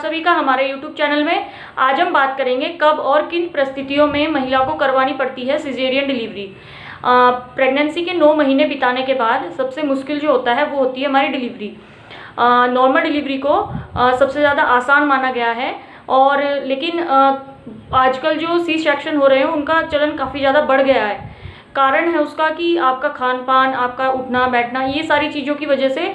सभी का हमारे YouTube चैनल में। आज हम बात करेंगे कब और किन परिस्थितियों में महिला को करवानी पड़ती है सिजेरियन डिलीवरी। प्रेगनेंसी के 9 महीने बिताने के बाद सबसे मुश्किल जो होता है वो होती है हमारी डिलीवरी। नॉर्मल डिलीवरी को सबसे ज़्यादा आसान माना गया है, और लेकिन आजकल जो सी सेक्शन हो रहे हैं उनका चलन काफ़ी ज़्यादा बढ़ गया है। कारण है उसका कि आपका खान पान, आपका उठना बैठना, ये सारी चीज़ों की वजह से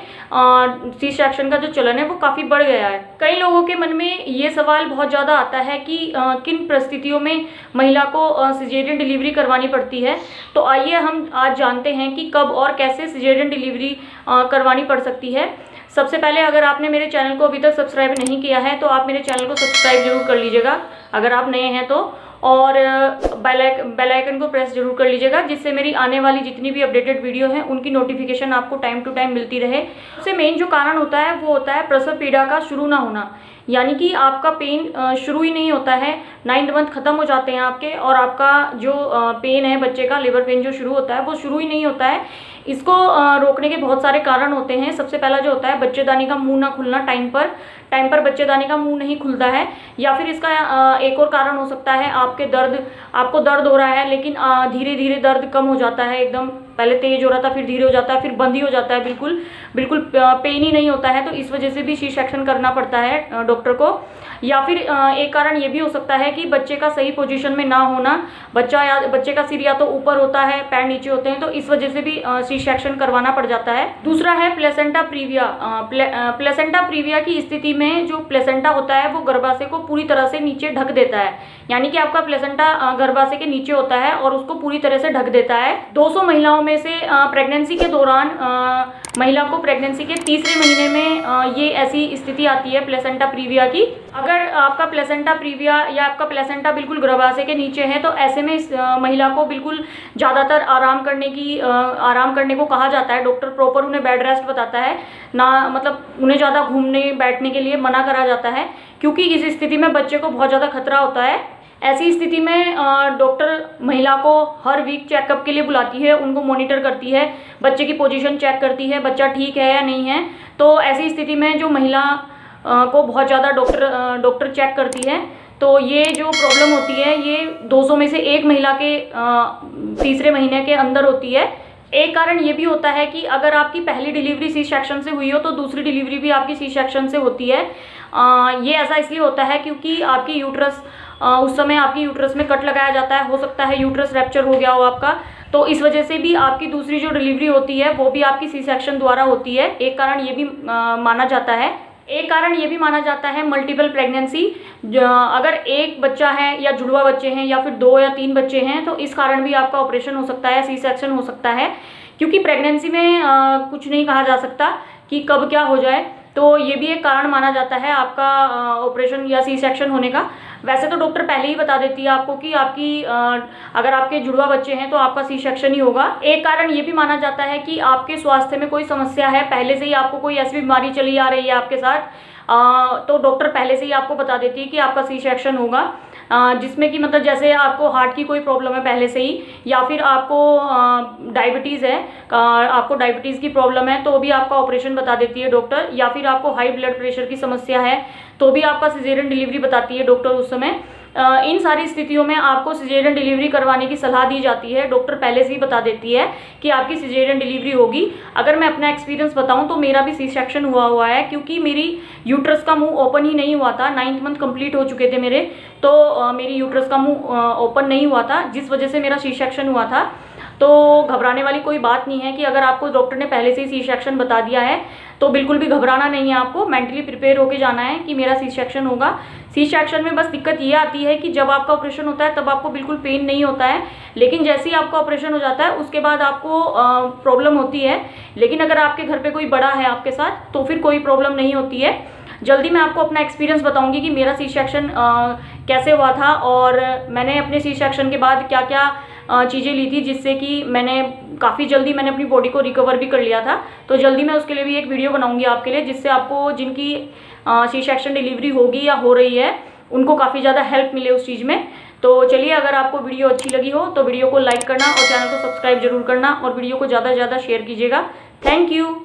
सी सेक्शन का जो चलन है वो काफ़ी बढ़ गया है। कई लोगों के मन में ये सवाल बहुत ज़्यादा आता है कि किन परिस्थितियों में महिला को सिजेरियन डिलीवरी करवानी पड़ती है। तो आइए हम आज जानते हैं कि कब और कैसे सिजेरियन डिलीवरी करवानी पड़ सकती है। सबसे पहले, अगर आपने मेरे चैनल को अभी तक सब्सक्राइब नहीं किया है तो आप मेरे चैनल को सब्सक्राइब जरूर कर लीजिएगा अगर आप नए हैं तो, और बेल आइकन को प्रेस जरूर कर लीजिएगा, जिससे मेरी आने वाली जितनी भी अपडेटेड वीडियो हैं उनकी नोटिफिकेशन आपको टाइम टू टाइम मिलती रहे। सबसे मेन जो कारण होता है वो होता है प्रसव पीड़ा का शुरू ना होना, यानी कि आपका पेन शुरू ही नहीं होता है, 9th मंथ खत्म हो जाते हैं आपके, और आपका जो पेन है बच्चे का, लेबर पेन जो शुरू होता है वो शुरू ही नहीं होता है। इसको रोकने के बहुत सारे कारण होते हैं। सबसे पहला जो होता है बच्चेदानी का मुंह ना खुलना, टाइम पर बच्चेदानी का मुंह नहीं खुलता है। या फिर इसका एक और कारण हो सकता है आपको दर्द हो रहा है, लेकिन धीरे धीरे दर्द कम हो जाता है, एकदम पहले तेज हो रहा था फिर धीरे हो जाता है, फिर बंद ही हो जाता है, बिल्कुल पेन ही नहीं होता है। तो इस वजह से भी सी सेक्शन करना पड़ता है डॉक्टर को। या फिर एक कारण ये भी हो सकता है कि बच्चे का सही पोजीशन में ना होना, बच्चे का सिर या तो ऊपर होता है, पैर नीचे होते हैं, तो इस वजह से भी सी सेक्शन करवाना पड़ जाता है। दूसरा है प्लेसेंटा प्रीविया। प्लेसेंटा प्रीविया की स्थिति में जो प्लेसेंटा होता है वो गर्भाशय को पूरी तरह से नीचे ढक देता है, यानी कि आपका प्लेसेंटा गर्भाशय के नीचे होता है और उसको पूरी तरह से ढक देता है। 200 महिलाओं में से प्रेगनेंसी के दौरान महिला को प्रेगनेंसी के तीसरे महीने में ये ऐसी स्थिति आती है प्लेसेंटा प्रीविया की। अगर आपका प्लेसेंटा प्रीविया या आपका प्लेसेंटा बिल्कुल गर्भाशय के नीचे है तो ऐसे में इस महिला को बिल्कुल ज़्यादातर आराम करने को कहा जाता है। डॉक्टर प्रॉपर उन्हें बेड रेस्ट बताता है ना, मतलब उन्हें ज़्यादा घूमने बैठने के लिए मना करा जाता है, क्योंकि इस स्थिति में बच्चे को बहुत ज़्यादा खतरा होता है। ऐसी स्थिति में डॉक्टर महिला को हर वीक चेकअप के लिए बुलाती है, उनको मॉनिटर करती है, बच्चे की पोजीशन चेक करती है, बच्चा ठीक है या नहीं है। तो ऐसी स्थिति में जो महिला को बहुत ज़्यादा डॉक्टर चेक करती है, तो ये जो प्रॉब्लम होती है ये 200 में से एक महिला के तीसरे महीने के अंदर होती है। एक कारण ये भी होता है कि अगर आपकी पहली डिलीवरी सी सेक्शन से हुई हो तो दूसरी डिलीवरी भी आपकी सी सेक्शन से होती है। ये ऐसा इसलिए होता है क्योंकि आपकी यूट्रस उस समय आपकी यूट्रस में कट लगाया जाता है, हो सकता है यूट्रस रैप्चर हो गया हो आपका, तो इस वजह से भी आपकी दूसरी जो डिलीवरी होती है वो भी आपकी सी सेक्शन द्वारा होती है। एक कारण ये भी माना जाता है। एक कारण ये भी माना जाता है मल्टीपल प्रेगनेंसी। अगर एक बच्चा है या जुड़वा बच्चे हैं या फिर 2 या 3 बच्चे हैं तो इस कारण भी आपका ऑपरेशन हो सकता है, सी सेक्शन हो सकता है, क्योंकि प्रेगनेंसी में कुछ नहीं कहा जा सकता कि कब क्या हो जाए। तो ये भी एक कारण माना जाता है आपका ऑपरेशन या सी सेक्शन होने का। वैसे तो डॉक्टर पहले ही बता देती है आपको कि अगर आपके जुड़वा बच्चे हैं तो आपका सी सेक्शन ही होगा। एक कारण ये भी माना जाता है कि आपके स्वास्थ्य में कोई समस्या है, पहले से ही आपको कोई ऐसी बीमारी चली आ रही है आपके साथ, तो डॉक्टर पहले से ही आपको बता देती है कि आपका सी सेक्शन होगा, जिसमें कि मतलब जैसे आपको हार्ट की कोई प्रॉब्लम है पहले से ही, या फिर आपको डायबिटीज़ है, आपको डायबिटीज़ की प्रॉब्लम है तो भी आपका ऑपरेशन बता देती है डॉक्टर, या फिर आपको हाई ब्लड प्रेशर की समस्या है तो भी आपका सिजेरियन डिलीवरी बताती है डॉक्टर उस समय। इन सारी स्थितियों में आपको सिजेरियन डिलीवरी करवाने की सलाह दी जाती है। डॉक्टर पहले से ही बता देती है कि आपकी सिजेरियन डिलीवरी होगी। अगर मैं अपना एक्सपीरियंस बताऊं तो मेरा भी सी सेक्शन हुआ है, क्योंकि मेरी यूट्रस का मुंह ओपन ही नहीं हुआ था। 9th मंथ कंप्लीट हो चुके थे मेरे, तो मेरी यूट्रस का मुंह ओपन नहीं हुआ था, जिस वजह से मेरा सी सेक्शन हुआ था। तो घबराने वाली कोई बात नहीं है कि अगर आपको डॉक्टर ने पहले से ही सी सेक्शन बता दिया है तो बिल्कुल भी घबराना नहीं है। आपको मेंटली प्रिपेयर होके जाना है कि मेरा सी सेक्शन होगा। सी सेक्शन में बस दिक्कत ये आती है कि जब आपका ऑपरेशन होता है तब आपको बिल्कुल पेन नहीं होता है, लेकिन जैसे ही आपका ऑपरेशन हो जाता है उसके बाद आपको प्रॉब्लम होती है। लेकिन अगर आपके घर पे कोई बड़ा है आपके साथ तो फिर कोई प्रॉब्लम नहीं होती है। जल्दी मैं आपको अपना एक्सपीरियंस बताऊंगी कि मेरा सी सेक्शन कैसे हुआ था, और मैंने अपने सी सेक्शन के बाद क्या क्या चीज़ें ली थी, जिससे कि काफ़ी जल्दी मैंने अपनी बॉडी को रिकवर भी कर लिया था। तो जल्दी मैं उसके लिए भी एक वीडियो बनाऊंगी आपके लिए, जिससे आपको जिनकी सी सेक्शन डिलीवरी होगी या हो रही है उनको काफ़ी ज़्यादा हेल्प मिले उस चीज़ में। तो चलिए, अगर आपको वीडियो अच्छी लगी हो तो वीडियो को लाइक करना और चैनल को सब्सक्राइब जरूर करना, और वीडियो को ज़्यादा से ज़्यादा शेयर कीजिएगा। Thank you.